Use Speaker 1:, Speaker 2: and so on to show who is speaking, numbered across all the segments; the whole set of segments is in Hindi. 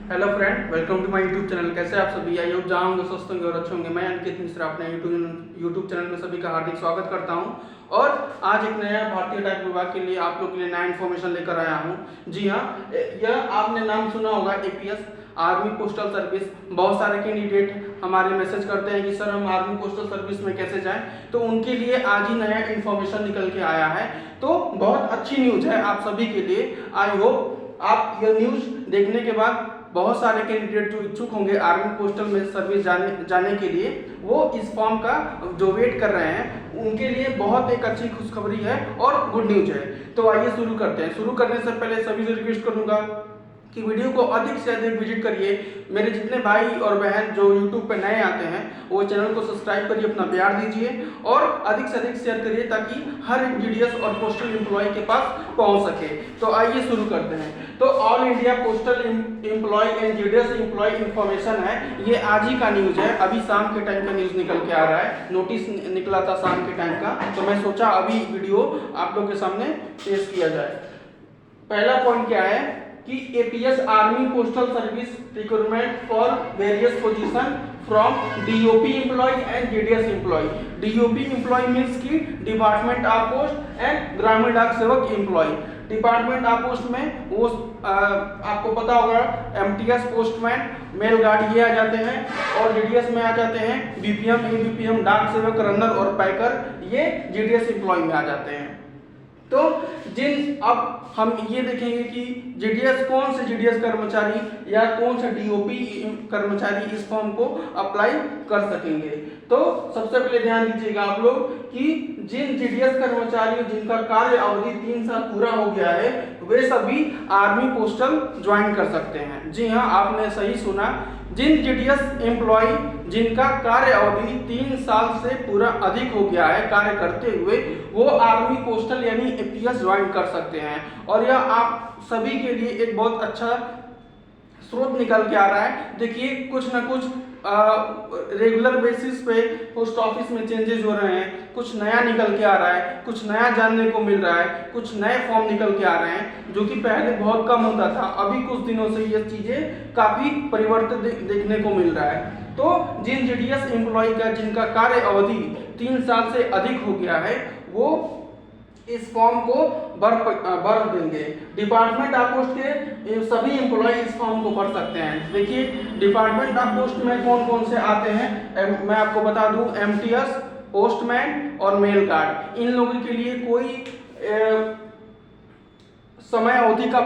Speaker 1: Hello friend, welcome to my YouTube channel. कैसे आप सभी? आई होप जहाँ होंगे स्वस्थ होंगे और अच्छे होंगे। मैं अंकित मिश्रा अपने यूट्यूब चैनल में सभी का हार्दिक स्वागत करता हूँ और आज एक नया भारतीय डाक विभाग के लिए आप लोग के लिए नया इन्फॉर्मेशन लेकर आया हूँ। जी हाँ, यह आपने नाम सुना होगा एपीएस, आर्मी पोस्टल सर्विस। बहुत सारे कैंडिडेट हमारे मैसेज करते हैं कि सर हम आर्मी पोस्टल सर्विस में कैसे जाएं, तो उनके लिए आज ही नया इन्फॉर्मेशन निकल के आया है। तो बहुत अच्छी न्यूज़ है आप सभी के लिए। आई होप आप यह न्यूज़ देखने के बाद बहुत सारे कैंडिडेट जो इच्छुक होंगे आर्मी पोस्टल में सर्विस जाने के लिए, वो इस फॉर्म का जो वेट कर रहे हैं उनके लिए बहुत एक अच्छी खुशखबरी है और गुड न्यूज है। तो आइए शुरू करते हैं। शुरू करने से पहले सभी से रिक्वेस्ट करूंगा कि वीडियो को अधिक से अधिक विजिट करिए। मेरे जितने भाई और बहन जो यूट्यूब पे नए आते हैं वो चैनल को सब्सक्राइब करिए, अपना प्यार दीजिए और अधिक से अधिक शेयर करिए ताकि हर जीडीएस और पोस्टल एम्प्लॉय के पास पहुंच सके। तो आइए शुरू करते हैं। तो all India postal employ and GDS employ information है, ये आज ही का न्यूज है। अभी शाम के टाइम का न्यूज निकल के आ रहा है, नोटिस निकला था शाम के टाइम का, तो मैं सोचा अभी वीडियो आप लोग के सामने पेश किया जाए। पहला पॉइंट क्या है कि APS army postal service recruitment for various position from DOP employ and GDS employ. DOP employ means की डिपार्टमेंट ऑफ पोस्ट एंड ग्रामीण डाक सेवक एम्प्लॉय। डिपार्टमेंट ऑफ पोस्ट में वो आपको पता होगा एमटीएस, पोस्टमैन, मेल गार्ड ये आ जाते हैं, और जीडीएस में आ जाते हैं बीपीएम, एबीपीएम, डाक सेवक, रनर और पैकर, ये जीडीएस एम्प्लॉय में आ जाते हैं। तो अब हम ये देखेंगे कि जीडीएस, कौन से जीडीएस कर्मचारी या कौन से डीओपी कर्मचारी इस फॉर्म को अप्लाई कर सकेंगे। तो सबसे पहले ध्यान दीजिएगा आप लोग कि जिन जीडीएस कर्मचारियों जिनका कार्य अवधि 3 साल पूरा हो गया है वे सभी आर्मी पोस्टल ज्वाइन कर सकते हैं। जी हाँ, आपने सही सुना। जिन जीडीएस एम्प्लॉय जिनका कार्य अवधि 3 साल से पूरा अधिक हो गया है कार्य करते हुए, वो आर्मी पोस्टल यानी एपीएस ज्वाइन कर सकते हैं। और यह आप सभी के लिए एक बहुत अच्छा स्रोत निकल के आ रहा है। देखिए, कुछ ना कुछ रेगुलर बेसिस पे पोस्ट ऑफिस में चेंजेस हो रहे हैं, कुछ नया निकल के आ रहा है, कुछ नया जानने को मिल रहा है, कुछ नए फॉर्म निकल के आ रहे हैं जो कि पहले बहुत कम होता था। अभी कुछ दिनों से ये चीजें काफी परिवर्तन देखने को मिल रहा है। तो जिन जीडीएस एम्प्लॉय का जिनका कार्य अवधि 3 साल से अधिक हो गया है वो इस फॉर्म को भर देंगे। डिपार्टमेंट ऑफ पोस्ट के सभी एम्प्लॉय इस फॉर्म को भर सकते हैं। देखिए, डिपार्टमेंट ऑफ पोस्ट में कौन कौन से आते हैं मैं आपको बता दूं, एमटीएस, पोस्टमैन और मेल गार्ड। इन लोगों के लिए कोई समय अवधि का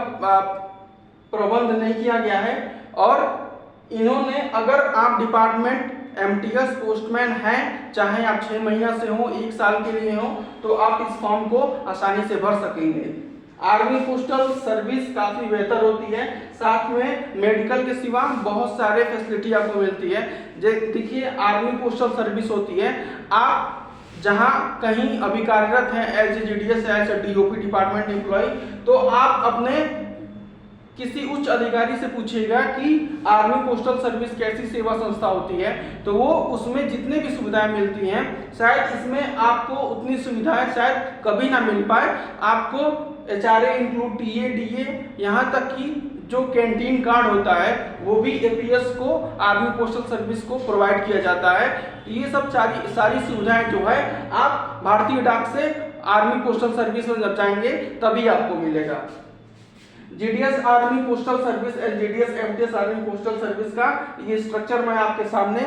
Speaker 1: प्रबंध नहीं किया गया है और इन्होंने, अगर आप डिपार्टमेंट एमटीएस पोस्टमैन हैं, चाहे आप 6 महीना से हो, 1 साल के लिए हो, तो आप इस फॉर्म को आसानी से भर सकेंगे। आर्मी पोस्टल सर्विस काफी बेहतर होती है, साथ में मेडिकल के सिवा बहुत सारे फैसिलिटी आपको मिलती है। देखिए, आर्मी पोस्टल सर्विस होती है, आप जहां कहीं अभी कार्यरत हैं as a GDS, as a DOP department employ, तो आप अपने किसी उच्च अधिकारी से पूछिएगा कि आर्मी पोस्टल सर्विस कैसी सेवा संस्था होती है, तो वो उसमें जितने भी सुविधाएं मिलती हैं, शायद इसमें आपको उतनी सुविधाएं शायद कभी ना मिल पाए। आपको एचआरए इंक्लूड टीए, डीए, यहाँ तक कि जो कैंटीन कार्ड होता है वो भी एपीएस को, आर्मी पोस्टल सर्विस को प्रोवाइड किया जाता है। ये सब सारी सुविधाएं जो है आप भारतीय डाक से आर्मी पोस्टल सर्विस में जब जाएंगे तभी आपको मिलेगा। GDS army postal service and GDS MTS army postal service का ये स्ट्रक्चर मैं आपके सामने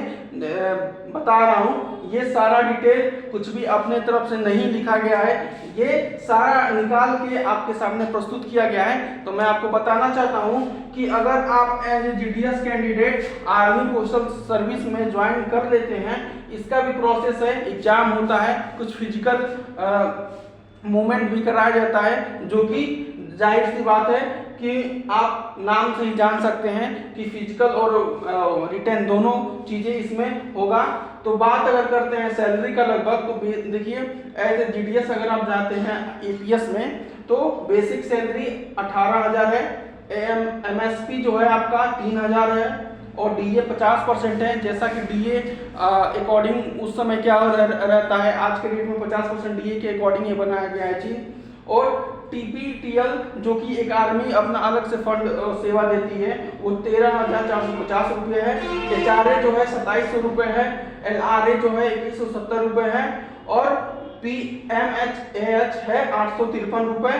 Speaker 1: बता रहा हूँ। ये सारा डिटेल कुछ भी अपने तरफ से नहीं लिखा गया है, ये सारा निकाल के आपके सामने प्रस्तुत किया गया है। तो मैं आपको बताना चाहता हूँ कि अगर आप as a GDS candidate army postal service में ज्वाइन कर लेते हैं, इसका भी प्रोसेस है, एग्जाम होता है, कुछ फिजिकल मूवमेंट भी कराया जाता है, जो कि जाहिर सी बात है कि आप नाम से ही जान सकते हैं कि फिजिकल और रिटन दोनों चीजें इसमें होगा। तो बात अगर करते हैं सैलरी का लगभग, तो देखिए, एज ए जीडीएस अगर आप जाते हैं एपीएस में तो बेसिक सैलरी 18,000 है, एमएसपी जो है आपका 3,000 है और डीए 50% है। जैसा कि डीए अकॉर्डिंग उस समय क्या रहता है, आज के डेट में 50% डीए के अकॉर्डिंग ये बनाया गया है चीज। और TPTL जो कि एक आर्मी अपना अलग से फंड सेवा देती है, वो 13,450 रुपये है। HRA जो है 2700 रुपये है। LRA जो है 2170 रुपये है। और PMHAH है 853 रुपये।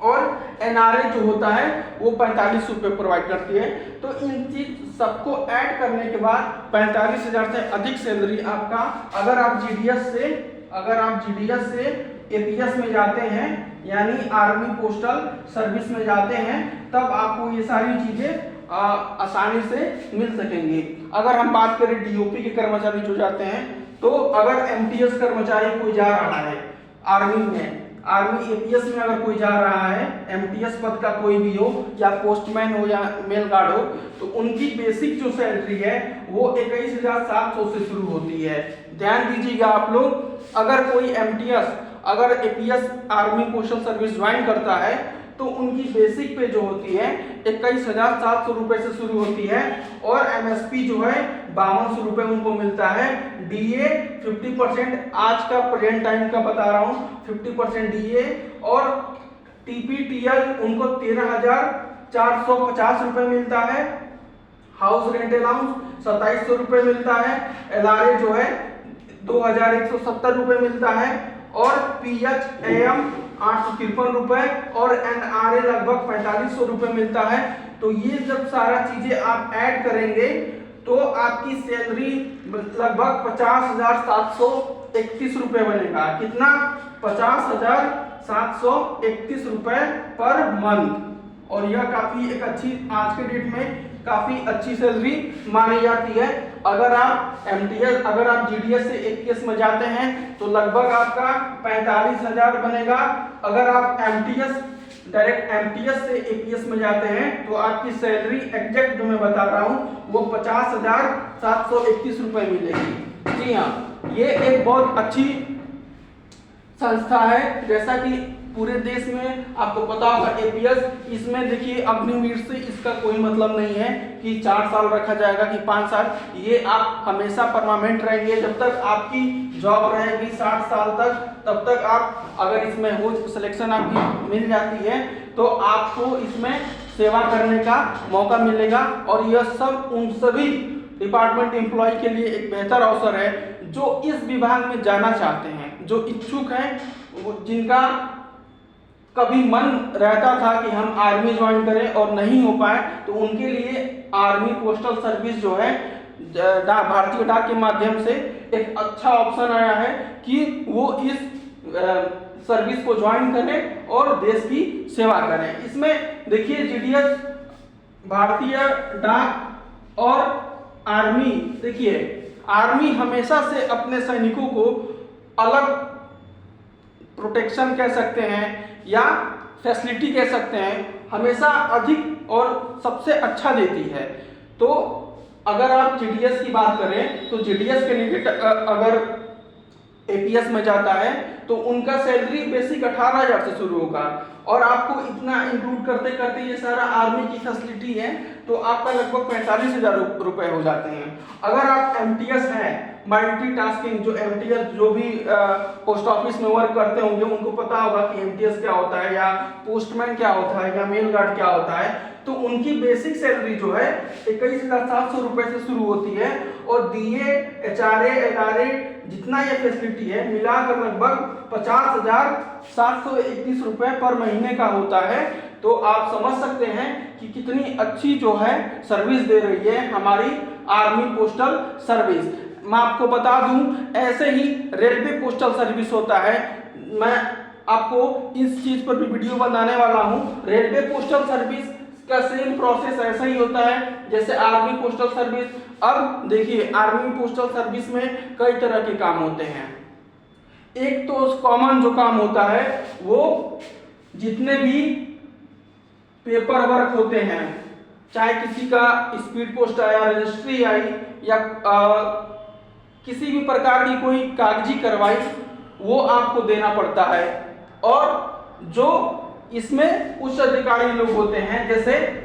Speaker 1: और NRA जो होता है वो 45 रुपये प्रोवाइड करती है। तो इन चीज सबको ऐड करने के बाद 45,000 से अधिक सैलरी आपका, अगर आप GDS से APS में जाते हैं, यानी आर्मी पोस्टल सर्विस में जाते हैं, तब आपको ये सारी चीजें आसानी से मिल सकेंगी। अगर हम बात करें DOP के कर्मचारी जो जाते हैं, तो अगर MTS कर्मचारी कोई जा रहा है आर्मी APS में अगर कोई जा रहा है, MTS पद का कोई भी हो, या पोस्टमैन हो या मेल गार्ड हो, तो उनकी बेसिक जो सैलरी है वो 21,700 से शुरू होती है। ध्यान दीजिएगा आप लोग, अगर कोई अगर APS army postal service join करता है तो उनकी बेसिक पे जो होती है 21,700 रुपये से शुरू होती है। और MSP जो है 5200 रुपये उनको मिलता है। DA 50%, आज का प्रेजेंट टाइम का बता रहा हूँ, 50% DA। और TPTL उनको 13,450 रुपये मिलता है। हाउस रेंट अलाउंस 2700 रुपये मिलता है। LRA जो है 2,170 रुपये मिलता है। और PHAM 853 रुपये और NRA लगभग 4500 रुपये मिलता है। तो ये जब सारा चीजें आप ऐड करेंगे तो आपकी सैलरी लगभग 50,731 रुपये बनेगा। कितना? 50,731 रुपये पर मंथ। और यह काफी एक अच्छी, आज के डेट में काफी अच्छी सैलरी मानी जाती है। अगर आप GDS से APS में जाते हैं तो लगभग आपका 45,000 बनेगा। अगर आप डायरेक्ट MTS से APS में जाते हैं तो आपकी सैलरी एग्जैक्ट जो मैं बता रहा हूँ वो 50,731 रुपये मिलेगी। जी हाँ, ये एक बहुत अच्छी संस्था है। जैसा कि पूरे देश में आपको पता होगा APS, इसमें देखिए अग्निवीर से इसका कोई मतलब नहीं है कि 4 साल रखा जाएगा कि 5 साल। ये आप हमेशा परमानेंट रहेंगे। जब तक आपकी जॉब रहेगी 60 साल तक, तब तक आप, अगर इसमें हो सिलेक्शन आपकी मिल जाती है तो आपको इसमें सेवा करने का मौका मिलेगा। और यह सब उन सभी डिपार्टमेंट एम्प्लॉय के लिए एक बेहतर अवसर है जो इस विभाग में जाना चाहते हैं, जो इच्छुक हैं, जिनका कभी मन रहता था कि हम आर्मी ज्वाइन करें और नहीं हो पाए, तो उनके लिए आर्मी पोस्टल सर्विस जो है भारतीय डाक के माध्यम से एक अच्छा ऑप्शन आया है कि वो इस सर्विस को ज्वाइन करें और देश की सेवा करें। इसमें देखिए GDS, भारतीय डाक और आर्मी, देखिए आर्मी हमेशा से अपने सैनिकों को अलग प्रोटेक्शन कह सकते हैं या फैसिलिटी कह सकते हैं, हमेशा अधिक और सबसे अच्छा देती है। तो अगर आप GDS की बात करें तो GDS कैंडिडेट अगर APS में जाता है तो उनका सैलरी बेसिक 18,000 से शुरू होगा। और आपको इतना इंक्लूड करते करते ये सारा आर्मी की फैसिलिटी है तो आपका लगभग 45,000 रुपये हो जाते हैं। अगर आप MTS हैं, मल्टीटास्किंग, जो MTS जो भी पोस्ट ऑफिस में वर्क करते होंगे उनको पता होगा कि MTS क्या होता है, या पोस्टमैन क्या होता है, या मेल गार्ड क्या होता है, तो उनकी बेसिक सैलरी जो है 21,700 रुपये से शुरू होती है। और DA, HRA, LRA जितना ये फैसिलिटी है मिलाकर लगभग 50,731 रुपये पर महीने का होता है। तो आप समझ सकते हैं कि कितनी अच्छी जो है सर्विस दे रही है हमारी आर्मी पोस्टल सर्विस। मैं आपको बता दूं, ऐसे ही रेलवे पोस्टल सर्विस होता है। मैं आपको इस चीज पर भी वीडियो बनाने वाला हूं। रेलवे पोस्टल सर्विस का सेम प्रोसेस ऐसा ही होता है जैसे आर्मी पोस्टल सर्विस। अब देखिए, आर्मी पोस्टल सर्विस में कई तरह के काम होते हैं। एक तो कॉमन जो काम होता है वो जितने भी पेपर वर्क होते हैं, चाहे किसी का स्पीड पोस्ट आया, रजिस्ट्री आई, या किसी भी प्रकार की कोई कागजी कार्रवाई, वो आपको देना पड़ता है। और जो इसमें उच्च अधिकारी लोग होते हैं, जैसे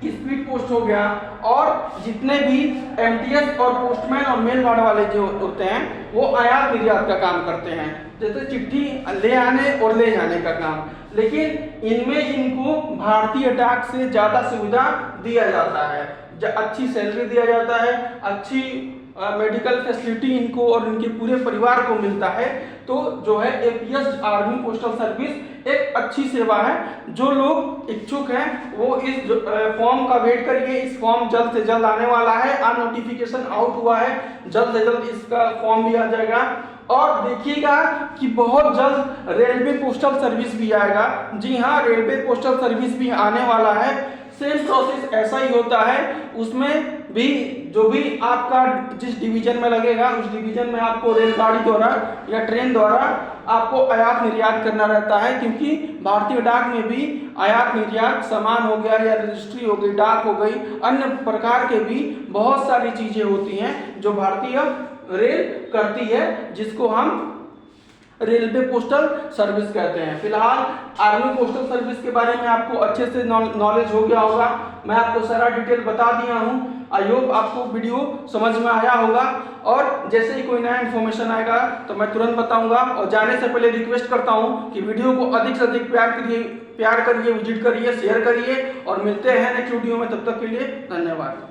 Speaker 1: स्पीड पोस्ट हो गया, और जितने भी एमटीएस और पोस्टमैन और मेल गार्ड वाले जो होते हैं वो आयात निर्यात का काम करते हैं, जैसे चिट्ठी ले आने और ले जाने का काम। लेकिन इनमें इनको भारतीय डाक से ज़्यादा सुविधा दिया जाता है, अच्छी सैलरी दिया जाता है, अच्छी मेडिकल फैसिलिटी इनको और इनके पूरे परिवार को मिलता है। तो जो है एपीएस आर्मी पोस्टल सर्विस एक अच्छी सेवा है। जो लोग इच्छुक हैं वो इस फॉर्म का वेट करिए, इस फॉर्म जल्द से जल्द आने वाला है। आज नोटिफिकेशन आउट हुआ है, जल्द से जल्द इसका फॉर्म भी आ जाएगा। और देखिएगा कि बहुत जल्द रेलवे पोस्टल सर्विस भी आएगा। जी हाँ, रेलवे पोस्टल सर्विस भी आने वाला है। सेम प्रोसेस ऐसा ही होता है, उसमें भी जो भी आपका जिस डिवीजन में लगेगा उस डिवीजन में आपको रेलगाड़ी द्वारा या ट्रेन द्वारा आपको आयात निर्यात करना रहता है, क्योंकि भारतीय डाक में भी आयात निर्यात सामान हो गया या रजिस्ट्री हो गई, डाक हो गई, अन्य प्रकार के भी बहुत सारी चीजें होती हैं जो भारतीय रेल करती है, जिसको हम रेलवे पोस्टल सर्विस कहते हैं। फिलहाल आर्मी पोस्टल सर्विस के बारे में आपको अच्छे से नॉलेज हो गया होगा। मैं आपको सारा डिटेल बता दिया हूँ। आई होप आपको वीडियो समझ में आया होगा, और जैसे ही कोई नया इन्फॉर्मेशन आएगा तो मैं तुरंत बताऊंगा। और जाने से पहले रिक्वेस्ट करता हूँ कि वीडियो को अधिक से अधिक प्यार करिए, विजिट करिए, शेयर करिए, और मिलते हैं नेक्स्ट वीडियो में। तब तक के लिए धन्यवाद।